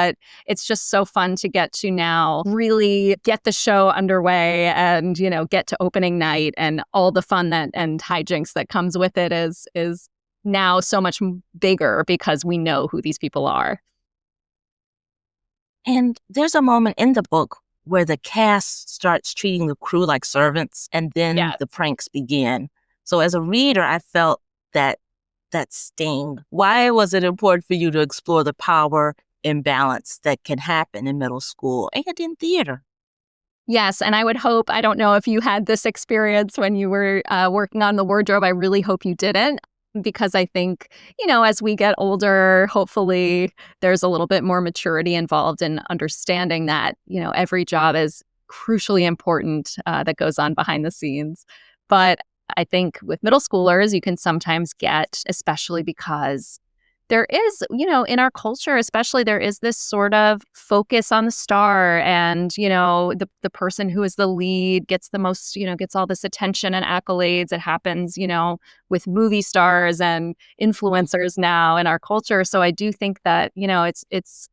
But it's just so fun to get to now really get the show underway and, get to opening night, and all the fun that and hijinks that comes with it is now so much bigger because we know who these people are. And there's a moment in the book where the cast starts treating the crew like servants, and then Yes. the pranks begin. So as a reader, I felt that sting. Why was it important for you to explore the power imbalance that can happen in middle school and in theater? Yes, and I would hope, I don't know if you had this experience when you were working on the wardrobe. I really hope you didn't, because I think, as we get older, hopefully there's a little bit more maturity involved in understanding that, every job is crucially important that goes on behind the scenes. But I think with middle schoolers, you can sometimes get, especially because there is, in our culture, especially, there is this sort of focus on the star, and, the person who is the lead gets the most, gets all this attention and accolades. It happens, with movie stars and influencers now in our culture. So I do think that, it's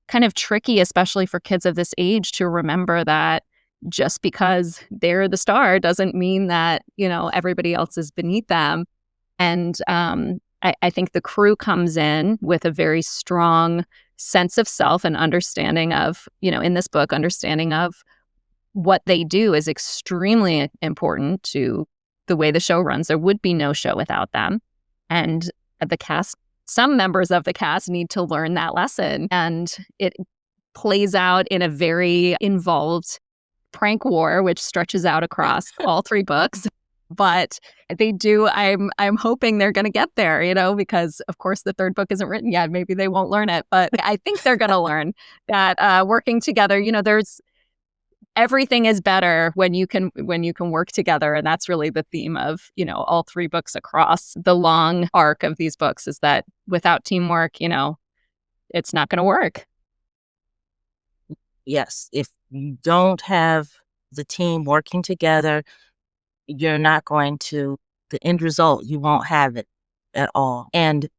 kind of tricky, especially for kids of this age, to remember that just because they're the star doesn't mean that, everybody else is beneath them. And I think the crew comes in with a very strong sense of self and understanding of, in this book, understanding of what they do is extremely important to the way the show runs. There would be no show without them. And the cast, some members of the cast need to learn that lesson. And it plays out in a very involved prank war, which stretches out across all three books. But they do, I'm hoping they're going to get there, because of course the third book isn't written yet. Maybe they won't learn it, but I think they're going to learn that working together, there's everything is better when you can work together. And that's really the theme of, all three books across the long arc of these books, is that without teamwork, it's not going to work. Yes, if you don't have the team working together, you're not going to, the end result, you won't have it at all. And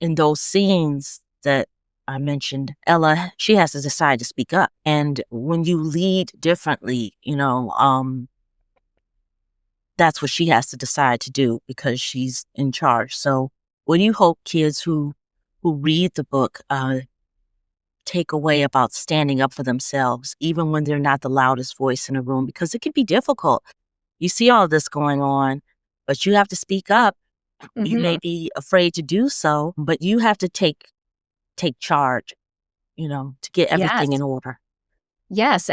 in those scenes that I mentioned, Ella, she has to decide to speak up. And when you lead differently, that's what she has to decide to do because she's in charge. So what do you hope kids who read the book take away about standing up for themselves, even when they're not the loudest voice in a room? Because it can be difficult. You see all this going on, but you have to speak up. Mm-hmm. You may be afraid to do so, but you have to take charge, to get everything in order. Yes.